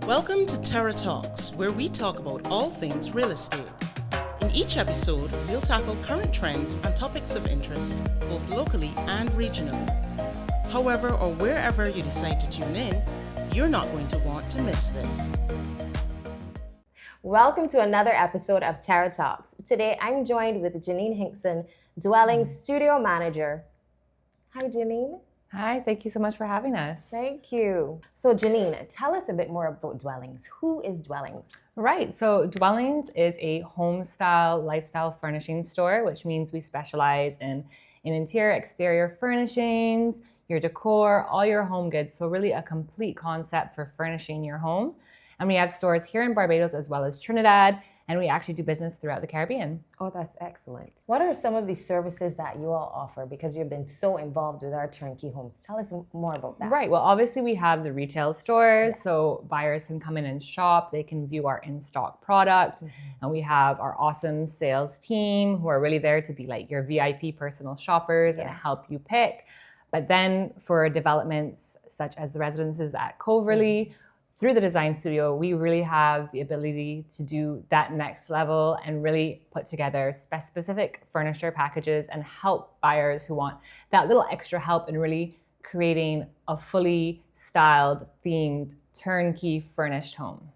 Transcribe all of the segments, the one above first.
Welcome to Terra Talks, where we talk about all things real estate. In each episode, we'll tackle current trends and topics of interest, both locally and regionally. However or wherever you decide to tune in, you're not going to want to miss this. Welcome to another episode of Terra Talks. Today, I'm joined with Janine Hinkson, Dwelling Studio Manager. Hi, Janine. Hi, thank you so much for having us. Thank you. So Janine, tell us a bit more about Dwellings. Who is Dwellings? Right, so Dwellings is a home style, lifestyle furnishing store, which means we specialize in interior, exterior furnishings, your decor, all your home goods. So really a complete concept for furnishing your home. And we have stores here in Barbados as well as Trinidad, and we actually do business throughout the Caribbean. Oh, that's excellent. What are some of the services that you all offer? Because you've been so involved with our turnkey homes. Tell us more about that. Right, well, obviously we have the retail stores, so buyers can come in and shop. They can view our in-stock product, and we have our awesome sales team who are really there to be like your VIP personal shoppers and help you pick. But then for developments such as the residences at Coverley, through the design studio, we really have the ability to do that next level and really put together specific furniture packages and help buyers who want that little extra help in really creating a fully styled, themed, turnkey furnished home.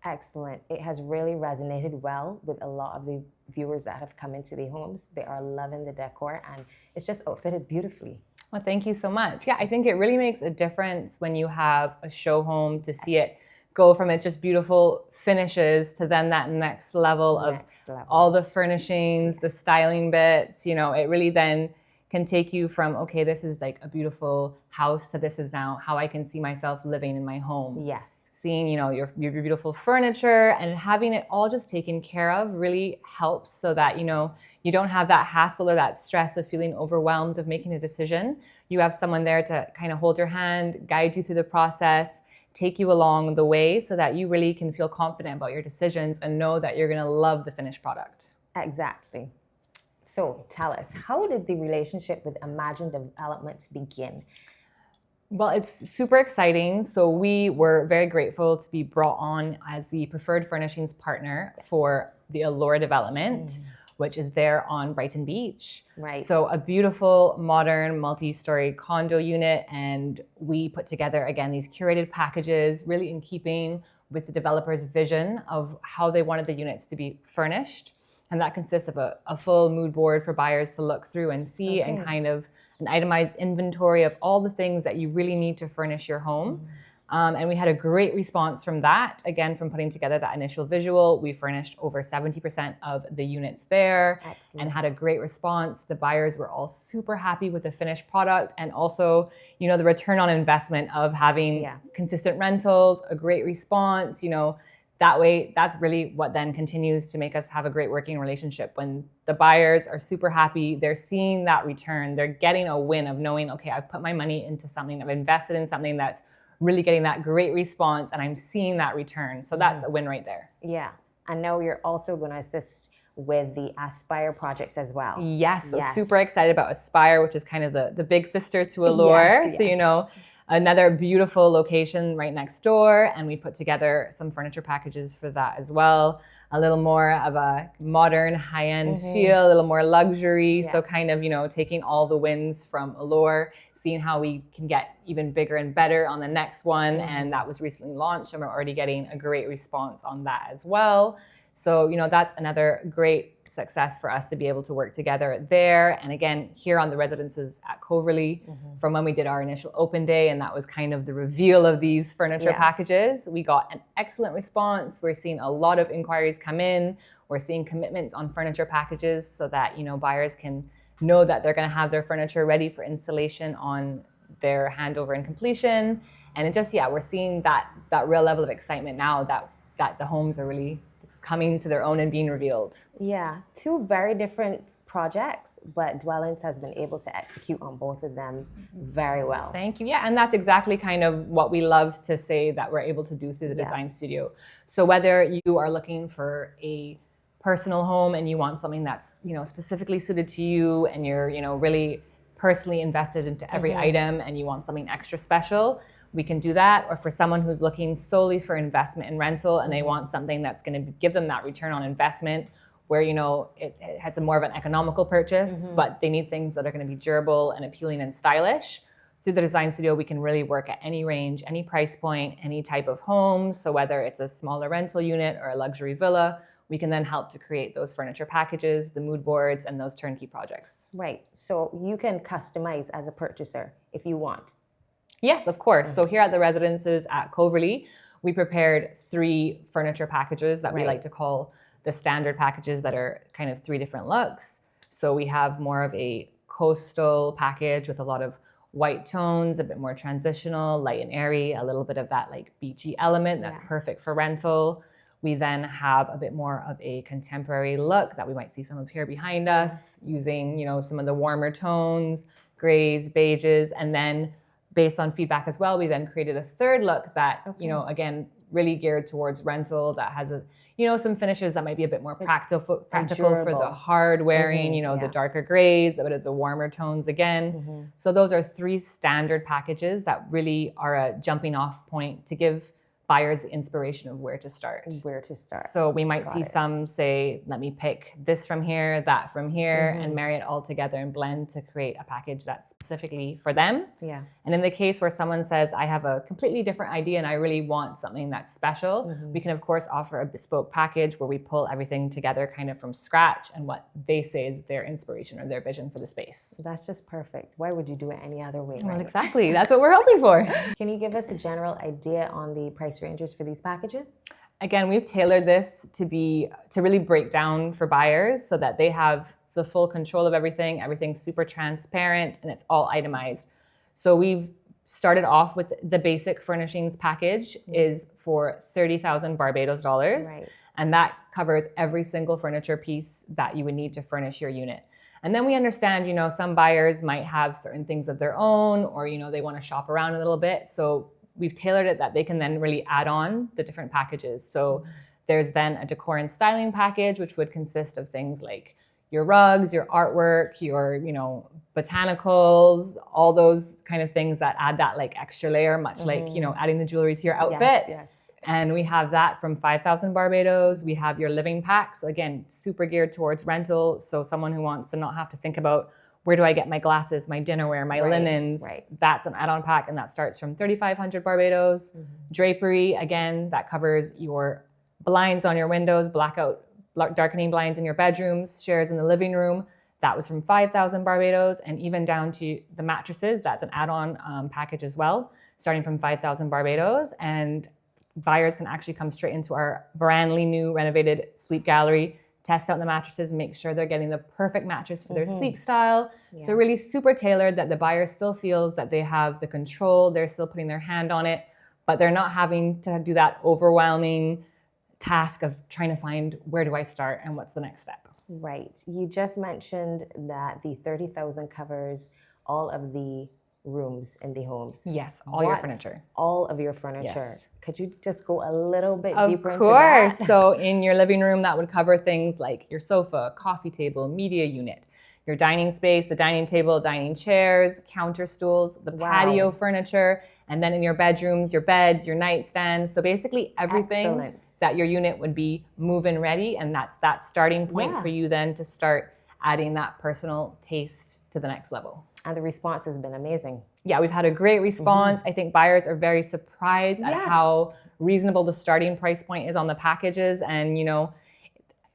Excellent. It has really resonated well with a lot of the viewers that have come into the homes. They are loving the decor and it's just outfitted beautifully. Well, thank you so much. Yeah, I think it really makes a difference when you have a show home to see it go from its just beautiful finishes to then that next level of all the furnishings, the styling bits. You know, it really then can take you from, okay, this is like a beautiful house to this is now how I can see myself living in my home. Yes. Seeing, you know, your beautiful furniture and having it all just taken care of really helps so that, you know, you don't have that hassle or that stress of feeling overwhelmed of making a decision. You have someone there to kind of hold your hand, guide you through the process, take you along the way so that you really can feel confident about your decisions and know that you're going to love the finished product. Exactly. So tell us, how did the relationship with Imagine Development begin? Well, it's super exciting. So we were very grateful to be brought on as the preferred furnishings partner for the Allure development, which is there on Brighton Beach. Right. So a beautiful, modern, multi-story condo unit. And we put together, again, these curated packages, really in keeping with the developer's vision of how they wanted the units to be furnished. And that consists of a full mood board for buyers to look through and see and kind of an itemized inventory of all the things that you really need to furnish your home. And we had a great response from that. Again, from putting together that initial visual, we furnished over 70% of the units there. And had a great response. The buyers were all super happy with the finished product. And also, you know, the return on investment of having consistent rentals, a great response, you know, that way, that's really what then continues to make us have a great working relationship. When the buyers are super happy, they're seeing that return, they're getting a win of knowing, okay, I've put my money into something, I've invested in something that's really getting that great response and I'm seeing that return. So that's a win right there. Yeah. I know you're also going to assist with the Aspire projects as well. Yes. So super excited about Aspire, which is kind of the big sister to Allure. So, you know, another beautiful location right next door, and we put together some furniture packages for that as well. A little more of a modern, high-end feel, a little more luxury. So kind of, you know, taking all the wins from Allure, seeing how we can get even bigger and better on the next one. And that was recently launched, and we're already getting a great response on that as well. So, you know, that's another great success for us to be able to work together there. And again, here on the residences at Coverley, from when we did our initial open day, and that was kind of the reveal of these furniture packages, we got an excellent response. We're seeing a lot of inquiries come in. We're seeing commitments on furniture packages so that, you know, buyers can know that they're going to have their furniture ready for installation on their handover and completion. And it just, we're seeing that real level of excitement now that the homes are really coming to their own and being revealed. Yeah, two very different projects, but Dwellings has been able to execute on both of them very well. Thank you. Yeah, and that's exactly kind of what we love to say that we're able to do through the design studio. So whether you are looking for a personal home and you want something that's, you know, specifically suited to you and you're, you know, really personally invested into every item and you want something extra special, we can do that. Or for someone who's looking solely for investment in rental and they want something that's going to give them that return on investment, where, you know, it has a more of an economical purchase, but they need things that are going to be durable and appealing and stylish. Through the design studio, we can really work at any range, any price point, any type of home. So whether it's a smaller rental unit or a luxury villa, we can then help to create those furniture packages, the mood boards, and those turnkey projects. Right. So you can customize as a purchaser if you want. Yes, of course. So here at the residences at Coverley, we prepared 3 furniture packages that we like to call the standard packages, that are kind of 3 different looks. So we have more of a coastal package with a lot of white tones, a bit more transitional, light and airy, a little bit of that like beachy element that's perfect for rental. We then have a bit more of a contemporary look that we might see some of here behind us, using, you know, some of the warmer tones, grays, beiges, and then based on feedback as well, we then created a 3rd look that, you know, again, really geared towards rental, that has a, you know, some finishes that might be a bit more practical for the hard wearing, you know, the darker grays, a bit of the warmer tones again. So those are 3 standard packages that really are a jumping off point to give buyers the inspiration of where to start. So we might see some say, let me pick this from here, that from here, and marry it all together and blend to create a package that's specifically for them. Yeah. And in the case where someone says, I have a completely different idea and I really want something that's special, we can of course offer a bespoke package where we pull everything together kind of from scratch and what they say is their inspiration or their vision for the space. That's just perfect. Why would you do it any other way? Well, exactly. That's what we're hoping for. Can you give us a general idea on the price ranges for these packages? Again, we've tailored this to really break down for buyers so that they have the full control of everything. Everything's super transparent and it's all itemized. So we've started off with the basic furnishings package is for 30,000 Barbados dollars. And that covers every single furniture piece that you would need to furnish your unit. And then we understand, you know, some buyers might have certain things of their own, or, you know, they want to shop around a little bit. So we've tailored it that they can then really add on the different packages. So there's then a decor and styling package, which would consist of things like your rugs, your artwork, your, you know, botanicals, all those kind of things that add that like extra layer, much like, you know, adding the jewelry to your outfit. And we have that from 5,000 Barbados. We have your living pack. So again, super geared towards rental. So someone who wants to not have to think about, where do I get my glasses, my dinnerware, my linens? That's an add-on pack, and that starts from 3,500 Barbados. Drapery, again, that covers your blinds on your windows, blackout, darkening blinds in your bedrooms, chairs in the living room. That was from 5,000 Barbados, and even down to the mattresses. That's an add-on package as well, starting from 5,000 Barbados. And buyers can actually come straight into our brandly new renovated sleep gallery, test out the mattresses, make sure they're getting the perfect mattress for their sleep style. So really super tailored that the buyer still feels that they have the control, they're still putting their hand on it, but they're not having to do that overwhelming task of trying to find, where do I start and what's the next step? Right. You just mentioned that the 30,000 covers all of the rooms in the homes. Yes, all your furniture. All of your furniture. Yes. Could you just go a little bit deeper into that? Of course. So in your living room, that would cover things like your sofa, coffee table, media unit, your dining space, the dining table, dining chairs, counter stools, the patio furniture, and then in your bedrooms, your beds, your nightstands. So basically everything that your unit would be move-in ready, and that's that starting point for you then to start adding that personal taste to the next level. And the response has been amazing. Yeah, we've had a great response. I think buyers are very surprised at how reasonable the starting price point is on the packages. And, you know,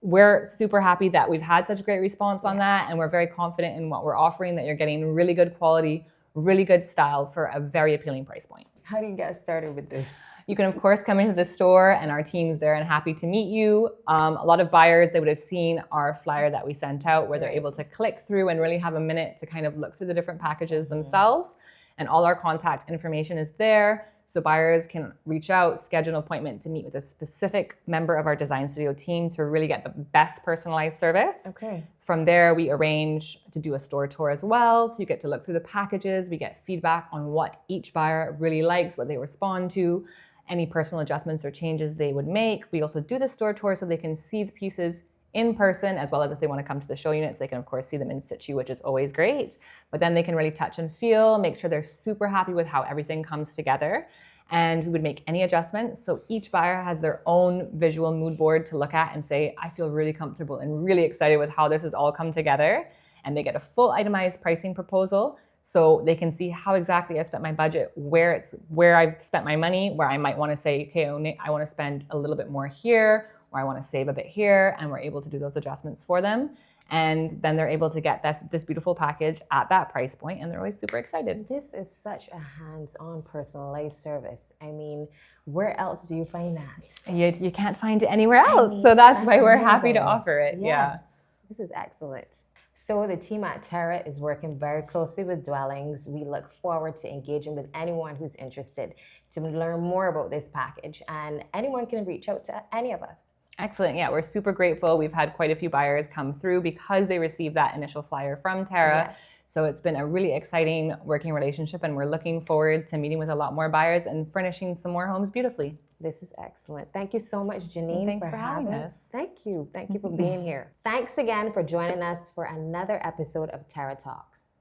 we're super happy that we've had such great response on that. And we're very confident in what we're offering, that you're getting really good quality, really good style for a very appealing price point. How do you get started with this? You can, of course, come into the store and our team's there and happy to meet you. A lot of buyers, they would have seen our flyer that we sent out where they're able to click through and really have a minute to kind of look through the different packages themselves. And all our contact information is there. So buyers can reach out, schedule an appointment to meet with a specific member of our design studio team to really get the best personalized service. Okay. From there, we arrange to do a store tour as well. So you get to look through the packages. We get feedback on what each buyer really likes, what they respond to, any personal adjustments or changes they would make. We also do the store tour so they can see the pieces in person, as well as if they want to come to the show units, they can of course see them in situ, which is always great. But then they can really touch and feel, make sure they're super happy with how everything comes together. And we would make any adjustments. So each buyer has their own visual mood board to look at and say, I feel really comfortable and really excited with how this has all come together. And they get a full itemized pricing proposal, so they can see how exactly I spent my budget, where I've spent my money, where I might want to say, okay, I want to spend a little bit more here, or I want to save a bit here, and we're able to do those adjustments for them. And then they're able to get this beautiful package at that price point, and they're always super excited. This is such a hands-on, personalized service. I mean, where else do you find that? You can't find it anywhere else, so that's why we're happy to offer it. Yes. Yeah. This is excellent. So the team at Terra is working very closely with dwellings. We look forward to engaging with anyone who's interested to learn more about this package, and anyone can reach out to any of us. Excellent. Yeah, we're super grateful. We've had quite a few buyers come through because they received that initial flyer from Terra. Yes. So it's been a really exciting working relationship, and we're looking forward to meeting with a lot more buyers and furnishing some more homes beautifully. This is excellent. Thank you so much, Janine. Thanks for having us. Thank you. Thank you for being here. Thanks again for joining us for another episode of Terra Talks.